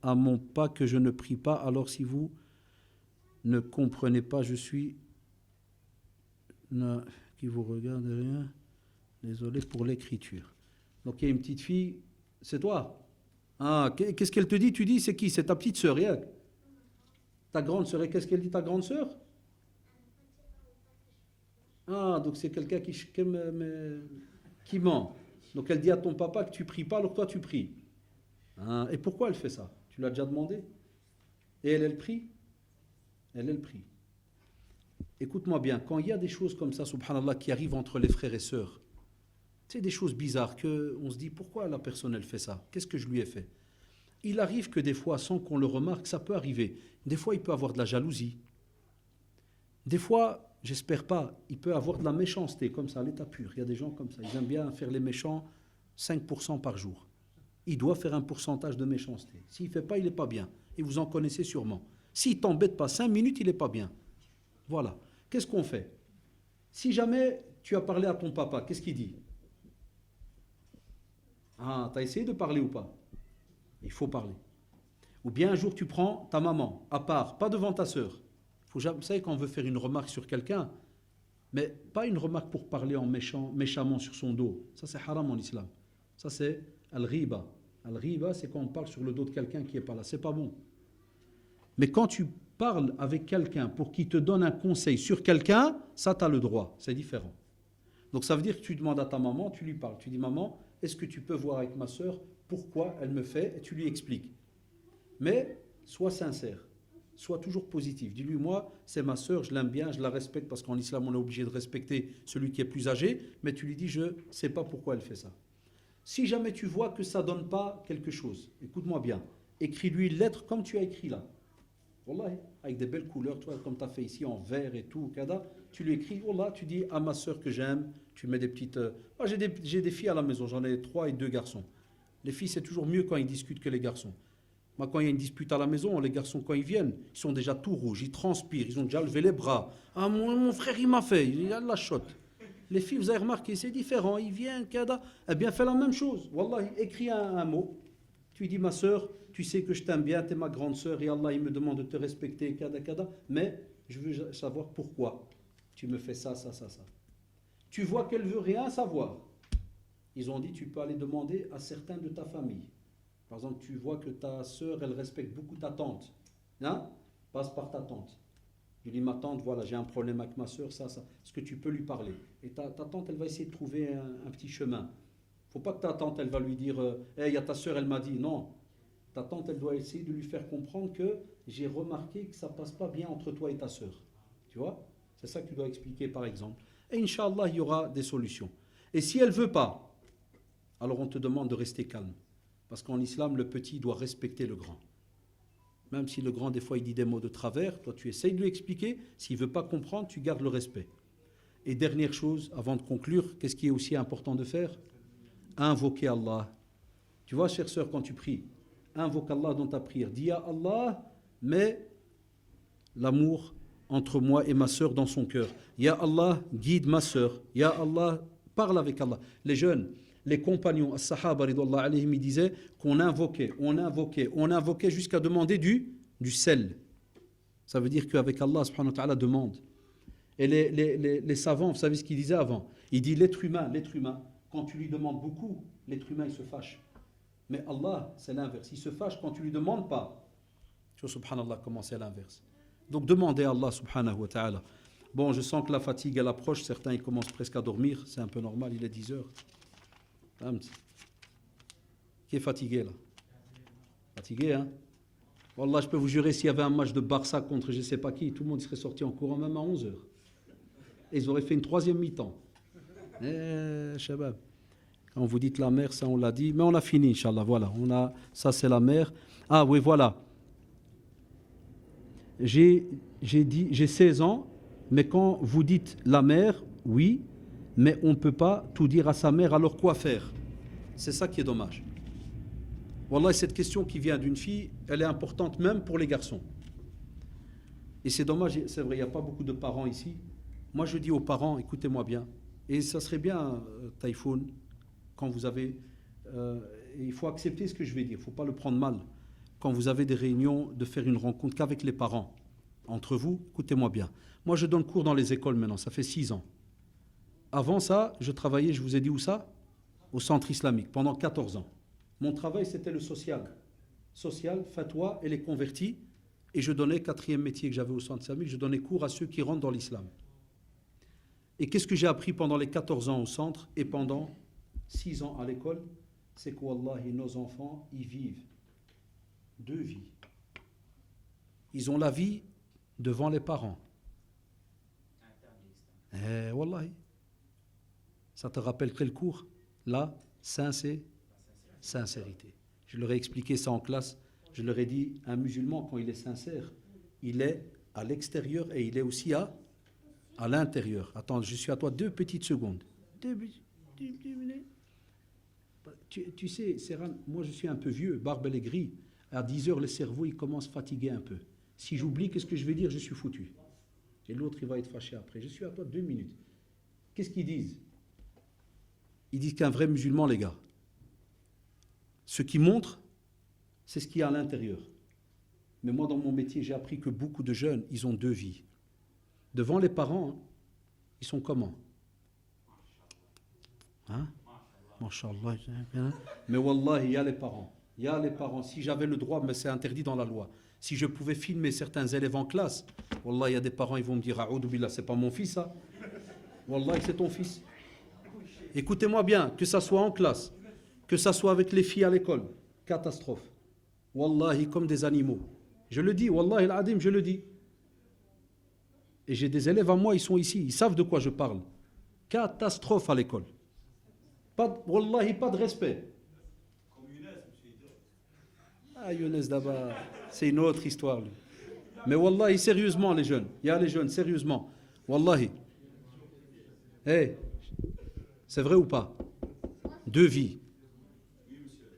à mon pas que je ne prie pas, alors si vous ne comprenez pas, je suis qui vous regarde rien. Désolé pour l'écriture. Donc il y a une petite fille, c'est toi. Ah, qu'est-ce qu'elle te dit? Tu dis, c'est qui? C'est ta petite sœur, rien. Ta grande sœur. Et qu'est-ce qu'elle dit, ta grande sœur? Ah, donc c'est quelqu'un qui ment. Donc elle dit à ton papa que tu pries pas, alors toi tu pries. Ah, et pourquoi elle fait ça? Tu l'as déjà demandé? Et elle prie? Elle prie. Écoute-moi bien, quand il y a des choses comme ça, subhanallah, qui arrivent entre les frères et sœurs, c'est des choses bizarres qu'on se dit, pourquoi la personne elle fait ça? Qu'est-ce que je lui ai fait? Il arrive que des fois, sans qu'on le remarque, ça peut arriver. Des fois, il peut avoir de la jalousie. Des fois, j'espère pas, il peut avoir de la méchanceté, comme ça, à l'état pur. Il y a des gens comme ça, ils aiment bien faire les méchants 5% par jour. Il doit faire un pourcentage de méchanceté. S'il ne fait pas, il n'est pas bien. Et vous en connaissez sûrement. S'il ne t'embête pas 5 minutes, il n'est pas bien. Voilà. Qu'est-ce qu'on fait? Si jamais tu as parlé à ton papa, qu'est-ce qu'il dit? Ah, tu as essayé de parler ou pas? Il faut parler. Ou bien un jour tu prends ta maman, à part, pas devant ta sœur. Vous savez, quand on veut faire une remarque sur quelqu'un, mais pas une remarque pour parler en méchamment sur son dos. Ça c'est haram en islam. Ça c'est al-ghiba. Al-ghiba, c'est quand on parle sur le dos de quelqu'un qui n'est pas là. C'est pas bon. Mais quand tu parles avec quelqu'un pour qu'il te donne un conseil sur quelqu'un, ça tu as le droit. C'est différent. Donc ça veut dire que tu demandes à ta maman, tu lui parles. Tu dis, maman, est-ce que tu peux voir avec ma sœur pourquoi elle me fait? Et tu lui expliques. Mais sois sincère, sois toujours positif. Dis-lui, moi, c'est ma sœur, je l'aime bien, je la respecte, parce qu'en islam, on est obligé de respecter celui qui est plus âgé, mais tu lui dis, je ne sais pas pourquoi elle fait ça. Si jamais tu vois que ça ne donne pas quelque chose, écoute-moi bien, écris-lui une lettre comme tu as écrit là. Wallah, avec des belles couleurs, toi, comme tu as fait ici, en vert et tout, kada, tu lui écris, Wallah, tu dis à ma sœur que j'aime, tu mets des petites... Moi, j'ai des filles à la maison, j'en ai 3 et 2 garçons. Les filles, c'est toujours mieux quand ils discutent que les garçons. Moi, quand il y a une dispute à la maison, les garçons, quand ils viennent, ils sont déjà tout rouges, ils transpirent, ils ont déjà levé les bras. Ah, mon frère, il m'a fait, il a la chotte. Les filles, vous avez remarqué, c'est différent. Ils viennent, kada. Eh bien, fais la même chose. Wallah, écris un mot. Tu dis, ma soeur, tu sais que je t'aime bien, tu es ma grande soeur, et Allah, il me demande de te respecter, kada, kada. Mais je veux savoir pourquoi tu me fais ça, ça, ça, ça. Tu vois qu'elle veut rien savoir. Ils ont dit, tu peux aller demander à certains de ta famille. Par exemple, tu vois que ta sœur, elle respecte beaucoup ta tante. Hein? Passe par ta tante. Je dis, ma tante, voilà, j'ai un problème avec ma sœur, ça, ça. Est-ce que tu peux lui parler? Et ta tante, elle va essayer de trouver un petit chemin. Il ne faut pas que ta tante, elle va lui dire, hey, il y a ta sœur, elle m'a dit. Non. Ta tante, elle doit essayer de lui faire comprendre que j'ai remarqué que ça ne passe pas bien entre toi et ta sœur. Tu vois? C'est ça que tu dois expliquer, par exemple. Et Inch'Allah, il y aura des solutions. Et si elle ne veut pas, alors on te demande de rester calme. Parce qu'en islam, le petit doit respecter le grand. Même si le grand, des fois, il dit des mots de travers, toi, tu essayes de lui expliquer. S'il ne veut pas comprendre, tu gardes le respect. Et dernière chose, avant de conclure, qu'est-ce qui est aussi important de faire? Invoquer Allah. Tu vois, chère sœur, quand tu pries, invoque Allah dans ta prière. Dis à Allah, mets l'amour entre moi et ma sœur dans son cœur. Ya Allah, guide ma sœur. Ya Allah, parle avec Allah. Les jeunes, les compagnons, as-sahaba, ridwallahu alayhim, ils disaient qu'on invoquait, on invoquait jusqu'à demander du sel. Ça veut dire qu'avec Allah, subhanahu wa ta'ala, demande. Et les savants, vous savez ce qu'ils disaient avant? Il dit l'être humain, quand tu lui demandes beaucoup, l'être humain, il se fâche. Mais Allah, c'est l'inverse. Il se fâche quand tu lui demandes pas. Tu vois, subhanallah, comment c'est l'inverse. Donc, demandez à Allah, subhanahu wa ta'ala. Bon, je sens que la fatigue, elle approche. Certains, ils commencent presque à dormir. C'est un peu normal, il est 10 heures. Qui est fatigué là? Fatigué, hein? Wallah, je peux vous jurer, s'il y avait un match de Barça contre je ne sais pas qui, tout le monde serait sorti en courant même à 11 heures. Et ils auraient fait une troisième mi-temps. Shabab. Quand vous dites la mer, ça on l'a dit, mais on a fini, Inch'Allah. Voilà, ça c'est la mer. Ah oui, voilà. J'ai 16 ans, mais quand vous dites la mer, oui, mais on ne peut pas tout dire à sa mère, alors quoi faire? C'est ça qui est dommage. Wallah, cette question qui vient d'une fille, elle est importante même pour les garçons. Et c'est dommage, c'est vrai, il n'y a pas beaucoup de parents ici. Moi, je dis aux parents, écoutez-moi bien, et ça serait bien, Taïfoun, quand vous avez... il faut accepter ce que je vais dire, il ne faut pas le prendre mal. quand vous avez des réunions, de faire une rencontre qu'avec les parents. Entre vous, écoutez-moi bien. Moi, je donne cours dans les écoles maintenant, ça fait 6 ans. Avant ça, je travaillais, je vous ai dit où ça? Au centre islamique, pendant 14 ans. Mon travail, c'était le social. Social, fatwa et les convertis. Et je donnais, 4e métier que j'avais au centre islamique, je donnais cours à ceux qui rentrent dans l'islam. Et qu'est-ce que j'ai appris pendant les 14 ans au centre et pendant 6 ans à l'école? C'est que, wallahi, nos enfants, ils vivent 2 vies. Ils ont la vie devant les parents. Wallahi. Ça te rappelle quel cours? La sincérité. Je leur ai expliqué ça en classe. Je leur ai dit, un musulman, quand il est sincère, il est à l'extérieur et il est aussi à l'intérieur. Attends, je suis à toi 2 petites secondes. Tu sais, Serran, moi je suis un peu vieux, barbe elle est grise. À 10 heures, le cerveau, il commence fatigué un peu. Si j'oublie, qu'est-ce que je vais dire? Je suis foutu. Et l'autre, il va être fâché après. Je suis à toi 2 minutes. Qu'est-ce qu'ils disent? Ils disent qu'un vrai musulman, les gars, ce qui montre, c'est ce qu'il y a à l'intérieur. Mais moi, dans mon métier, j'ai appris que beaucoup de jeunes, ils ont 2 vies. Devant les parents, ils sont comment? Hein? Masha'Allah. Mais wallah, il y a les parents. Il y a les parents. Si j'avais le droit, mais c'est interdit dans la loi. Si je pouvais filmer certains élèves en classe, wallah, il y a des parents, ils vont me dire, A'oudou billah, c'est pas mon fils, ça. Wallah, c'est ton fils. Écoutez-moi bien, que ça soit en classe, que ça soit avec les filles à l'école, catastrophe. Wallahi, comme des animaux. Je le dis, wallahi al-adim, je le dis. Et j'ai des élèves à moi, ils sont ici, ils savent de quoi je parle. Catastrophe à l'école. Wallahi, pas de respect. Ah, Younes d'abord, c'est une autre histoire. Lui. Mais wallahi, sérieusement, les jeunes, il y a les jeunes, sérieusement. Wallahi. Hey, c'est vrai ou pas? 2 vies.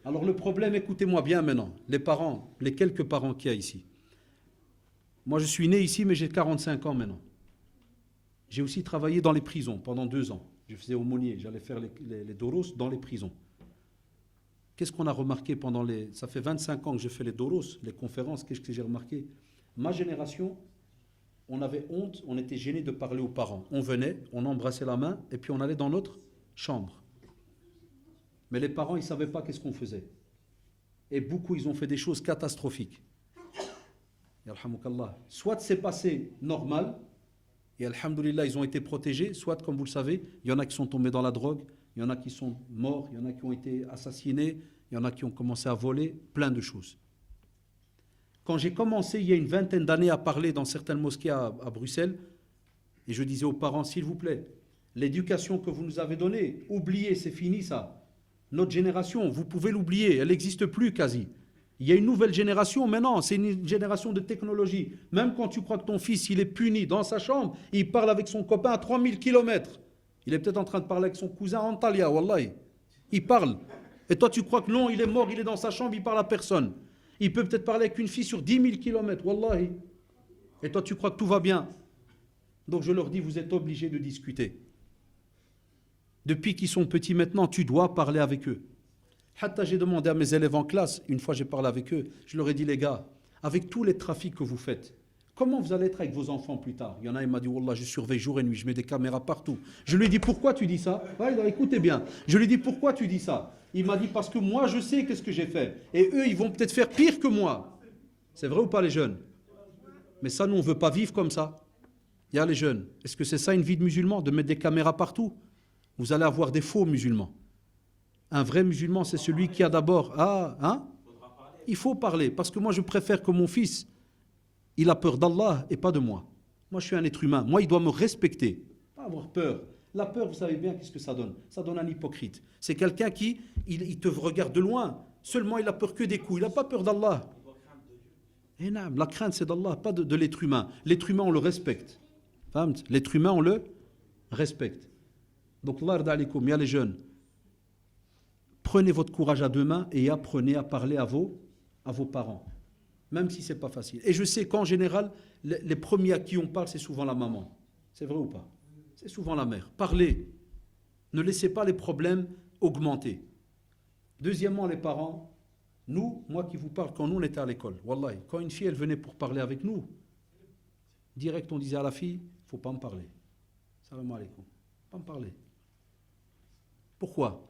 Alors le problème, écoutez-moi bien maintenant, les parents, les quelques parents qu'il y a ici. Moi, je suis né ici, mais j'ai 45 ans maintenant. J'ai aussi travaillé dans les prisons pendant 2 ans. Je faisais aumônier, j'allais faire les doros dans les prisons. Qu'est-ce qu'on a remarqué pendant les... Ça fait 25 ans que je fais les doros, les conférences, qu'est-ce que j'ai remarqué? Ma génération, on avait honte, on était gêné de parler aux parents. On venait, on embrassait la main, et puis on allait dans notre chambre. Mais les parents, ils ne savaient pas qu'est-ce qu'on faisait. Et beaucoup, ils ont fait des choses catastrophiques. Soit c'est passé normal, et alhamdoulilah, ils ont été protégés, soit, comme vous le savez, il y en a qui sont tombés dans la drogue, il y en a qui sont morts, il y en a qui ont été assassinés, il y en a qui ont commencé à voler, plein de choses. Quand j'ai commencé, il y a une 20aine d'années, à parler dans certaines mosquées à Bruxelles, et je disais aux parents, s'il vous plaît, l'éducation que vous nous avez donnée, oubliez, c'est fini ça. Notre génération, vous pouvez l'oublier, elle n'existe plus quasi. Il y a une nouvelle génération, mais non, c'est une génération de technologie. Même quand tu crois que ton fils, il est puni dans sa chambre, il parle avec son copain à 3000 km. Il est peut-être en train de parler avec son cousin en Antalya, wallahi. Il parle. Et toi, tu crois que non, il est mort, il est dans sa chambre, il parle à personne. Il peut peut-être parler avec une fille sur 10 000 km, wallahi. Et toi, tu crois que tout va bien. Donc je leur dis, vous êtes obligés de discuter. Depuis qu'ils sont petits maintenant, tu dois parler avec eux. Hatta j'ai demandé à mes élèves en classe, une fois j'ai parlé avec eux, je leur ai dit, les gars, avec tous les trafics que vous faites, comment vous allez être avec vos enfants plus tard? Il y en a, il m'a dit, wallah, je surveille jour et nuit, je mets des caméras partout. Je lui ai dit, pourquoi tu dis ça? Ouais, écoutez bien. Je lui ai dit, pourquoi tu dis ça? Il m'a dit, parce que moi, je sais qu'est-ce que j'ai fait. Et eux, ils vont peut-être faire pire que moi. C'est vrai ou pas, les jeunes? Mais ça, nous, on ne veut pas vivre comme ça. Il y a les jeunes. Est-ce que c'est ça une vie de musulman, de mettre des caméras partout? Vous allez avoir des faux musulmans. Un vrai musulman, c'est celui qui a d'abord... Il faut parler, parce que moi, je préfère que mon fils, il a peur d'Allah et pas de moi. Moi, je suis un être humain. Moi, il doit me respecter. Pas avoir peur. La peur, vous savez bien qu'est-ce que ça donne. Ça donne un hypocrite. C'est quelqu'un qui, il te regarde de loin. Seulement, il a peur que des coups. Il n'a pas peur d'Allah. Et non, la crainte, c'est d'Allah, pas de l'être humain. L'être humain, on le respecte. L'être humain, on le respecte. Donc, Allah alaikum, il y a les jeunes. Prenez votre courage à 2 mains et apprenez à parler à vos parents. Même si ce n'est pas facile. Et je sais qu'en général, les premiers à qui on parle, c'est souvent la maman. C'est vrai ou pas? C'est souvent la mère. Parlez. Ne laissez pas les problèmes augmenter. Deuxièmement, les parents, Nous, moi qui vous parle, quand nous on était à l'école, wallahi, quand une fille elle venait pour parler avec nous, direct on disait à la fille, il ne faut pas me parler. Salam alaikum. Pas me parler. Pourquoi?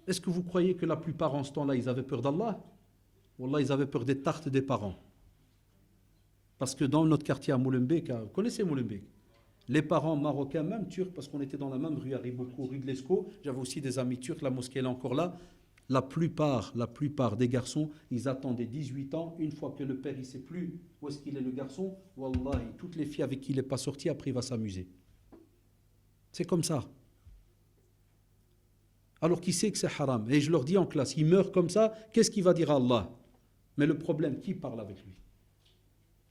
Est-ce que vous croyez que la plupart en ce temps-là, ils avaient peur d'Allah? Wallah, ils avaient peur des tartes des parents. Parce que dans notre quartier à Molenbeek, vous connaissez Molenbeek? Les parents marocains, même turcs, parce qu'on était dans la même rue à Riboukou, rue de l'Escaut, j'avais aussi des amis turcs, la mosquée elle est encore là. La plupart des garçons, ils attendaient 18 ans, une fois que le père il ne sait plus où est-ce qu'il est le garçon, wallahi, toutes les filles avec qui il n'est pas sorti, après il va s'amuser. C'est comme ça. Alors qu'il sait que c'est haram. Et je leur dis en classe, il meurt comme ça, qu'est-ce qu'il va dire à Allah? Mais le problème, qui parle avec lui?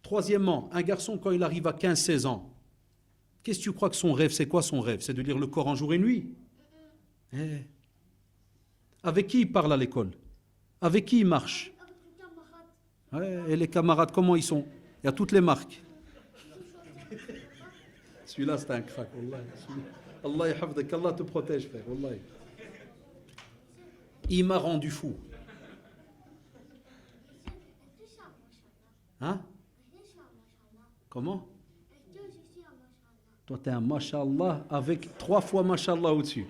Troisièmement, un garçon quand il arrive à 15-16 ans, qu'est-ce que tu crois que son rêve, c'est quoi son rêve? C'est de lire le Coran jour et nuit. Avec qui il parle à l'école? Avec qui il marche? Et les camarades, comment ils sont? Il y a toutes les marques. Celui-là, c'est un crack. Allah yahfadek, Allah te protège, frère. Wallahi. Il m'a rendu fou. Hein? Comment? Toi, tu es un mashallah avec 3 fois mashallah au-dessus.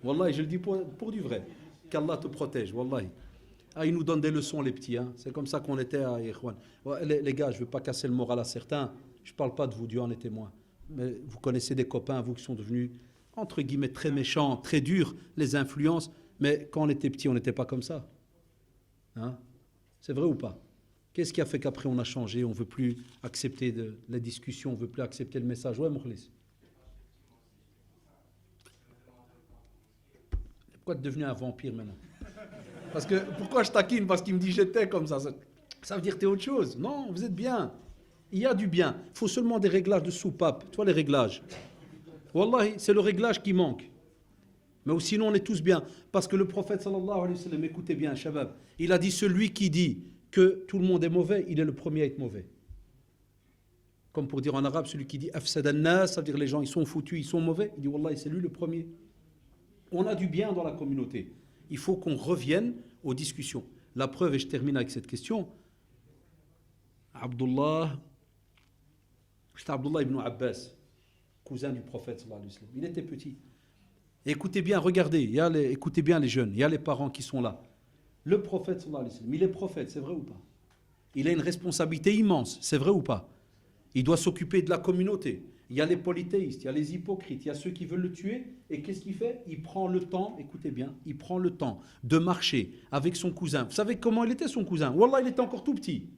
Wallahi, je le dis pour du vrai. Qu'Allah te protège, wallahi. Ah, ils nous donnent des leçons, les petits. Hein. C'est comme ça qu'on était à Ikhwan. Les gars, je ne veux pas casser le moral à certains. Je ne parle pas de vous, Dieu en est témoin. Mais vous connaissez des copains, vous qui sont devenus, entre guillemets, très méchants, très durs, les influences. Mais quand on était petit, on n'était pas comme ça. Hein? C'est vrai ou pas? Qu'est-ce qui a fait qu'après on a changé? On ne veut plus accepter les discussions, on ne veut plus accepter le message. Ouais, Mokhlis. Pourquoi tu es devenu un vampire maintenant? Parce que, pourquoi je taquine? Parce qu'il me dit j'étais comme ça. Ça veut dire que tu es autre chose. Non, vous êtes bien. Il y a du bien. Il faut seulement des réglages de soupape. Tu vois les réglages? Wallahi, c'est le réglage qui manque. Mais sinon, on est tous bien. Parce que le prophète, sallallahu alayhi wa sallam, écoutez bien, shabab, il a dit celui qui dit que tout le monde est mauvais, il est le premier à être mauvais. Comme pour dire en arabe, celui qui dit afsad an-nas, ça veut dire les gens, ils sont foutus, ils sont mauvais. Il dit, wallahi, c'est lui le premier. On a du bien dans la communauté. Il faut qu'on revienne aux discussions. La preuve, et je termine avec cette question, Abdullah ibn Abbas, cousin du prophète, sallallahu alayhi wa sallam. Il était petit. Écoutez bien, regardez, écoutez bien les jeunes, il y a les parents qui sont là. Le prophète, sallallahu alayhi wa sallam, il est prophète, c'est vrai ou pas? Il a une responsabilité immense, c'est vrai ou pas? Il doit s'occuper de la communauté. Il y a les polythéistes, il y a les hypocrites, il y a ceux qui veulent le tuer. Et qu'est-ce qu'il fait? Il prend le temps, écoutez bien, il prend le temps de marcher avec son cousin. Vous savez comment il était son cousin? Wallah, il était encore tout petit.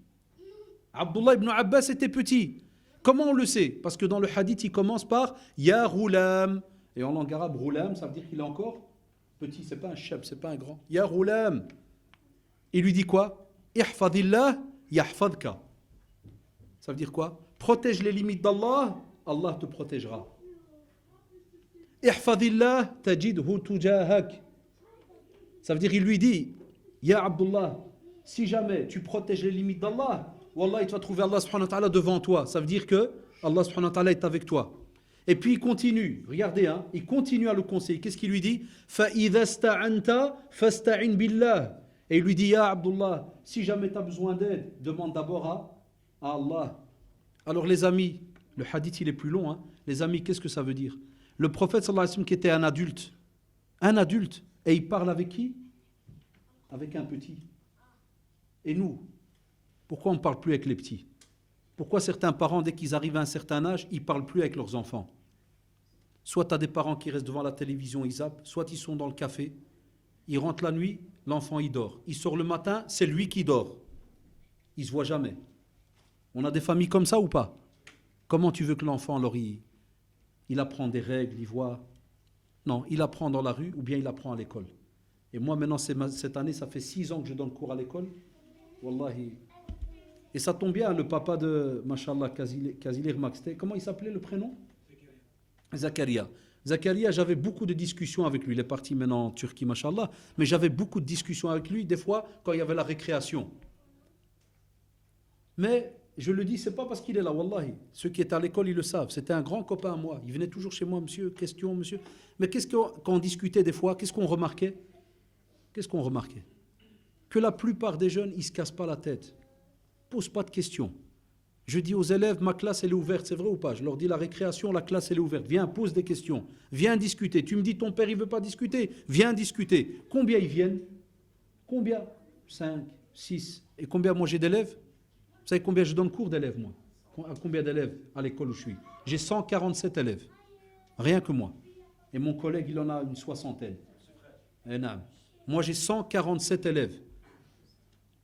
Abdullah ibn Abbas était petit. Comment on le sait? Parce que dans le hadith, il commence par Ya Roulam. Et en langue arabe, Roulam, ça veut dire qu'il est encore petit. C'est pas un chab, c'est pas un grand. Ya Roulam. Il lui dit quoi? Ihfadillah yahfadka. Ça veut dire quoi? Protège les limites d'Allah, Allah te protégera. Ihfadillah tajidhu tujahak. Ça veut dire, il lui dit, Ya Abdullah, si jamais tu protèges les limites d'Allah, Wallah, tu vas trouver Allah subhanahu wa ta'ala devant toi. Ça veut dire que Allah subhanahu wa ta'ala est avec toi. Et puis il continue, regardez, hein, il continue à le conseiller. Qu'est-ce qu'il lui dit? فَإِذَا اسْتَعَنْتَ فَاسْتَعِنْ بِاللَّهِ. Et il lui dit, Ya Abdullah, si jamais tu as besoin d'aide, demande d'abord à Allah. Alors les amis, le hadith il est plus long, hein. Les amis, qu'est-ce que ça veut dire? Le prophète sallallahu alayhi wa sallam qui était un adulte, et il parle avec qui? Avec un petit. Et nous, pourquoi on ne parle plus avec les petits? Pourquoi certains parents, dès qu'ils arrivent à un certain âge, ils ne parlent plus avec leurs enfants? Soit tu as des parents qui restent devant la télévision, ils zappent, soit ils sont dans le café, ils rentrent la nuit, l'enfant il dort. Il sort le matin, c'est lui qui dort. Il ne se voit jamais. On a des familles comme ça ou pas? Comment tu veux que l'enfant, alors, il apprend des règles, il voit? Non, il apprend dans la rue ou bien il apprend à l'école. Et moi, maintenant, cette année, ça fait 6 ans que je donne cours à l'école. Wallahi. Et ça tombe bien, le papa de, mashallah, Kazilir Max, comment il s'appelait le prénom? Zakaria. Zakaria, j'avais beaucoup de discussions avec lui. Il est parti maintenant en Turquie, mashallah. Mais j'avais beaucoup de discussions avec lui, des fois, quand il y avait la récréation. Mais je le dis, c'est pas parce qu'il est là, wallahi. Ceux qui étaient à l'école, ils le savent. C'était un grand copain à moi. Il venait toujours chez moi, monsieur, question, monsieur. Mais quand on discutait des fois, qu'est-ce qu'on remarquait? que la plupart des jeunes, ils ne se cassent pas la tête. Pose pas de questions. Je dis aux élèves, ma classe, elle est ouverte, c'est vrai ou pas? Je leur dis, la récréation, la classe, elle est ouverte. Viens, pose des questions. Viens discuter. Tu me dis, ton père, il ne veut pas discuter? Viens discuter. Combien ils viennent? Combien? 5, 6. Et combien, moi, j'ai d'élèves? Vous savez combien je donne cours d'élèves, moi? Combien d'élèves à l'école où je suis? J'ai 147 élèves. Rien que moi. Et mon collègue, il en a une soixantaine. Et non. Moi, j'ai 147 élèves.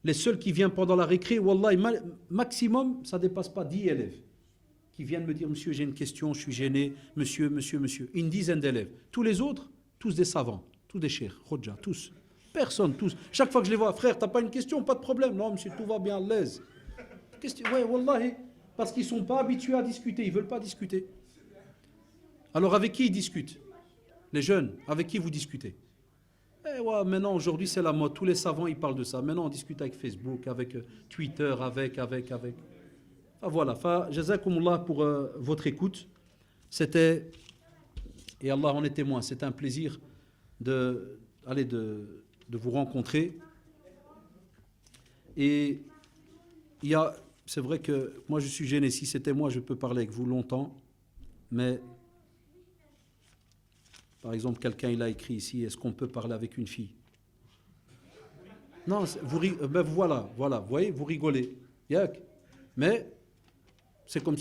Les seuls qui viennent pendant la récré, wallahi, maximum, ça ne dépasse pas 10 élèves qui viennent me dire, monsieur, j'ai une question, je suis gêné, monsieur. Une dizaine d'élèves. Tous les autres, tous des savants, tous des cheikhs, Khodja, tous. Personne, tous. Chaque fois que je les vois, frère, t'as pas une question, pas de problème. Non, monsieur, tout va bien, à l'aise. Ouais, wallahi, parce qu'ils ne sont pas habitués à discuter, ils ne veulent pas discuter. Alors avec qui ils discutent? Les jeunes, avec qui vous discutez? Ouais, maintenant, aujourd'hui, c'est la mode. Tous les savants, ils parlent de ça. Maintenant, on discute avec Facebook, avec Twitter, avec. Ah, voilà. Jazakumullah pour votre écoute. C'était, et Allah en est témoin, c'était un plaisir de vous rencontrer. Et c'est vrai que moi, je suis gêné. Si c'était moi, je peux parler avec vous longtemps. Mais par exemple, quelqu'un il a écrit ici, est-ce qu'on peut parler avec une fille? Non, voilà, vous voyez, vous rigolez. Mais c'est comme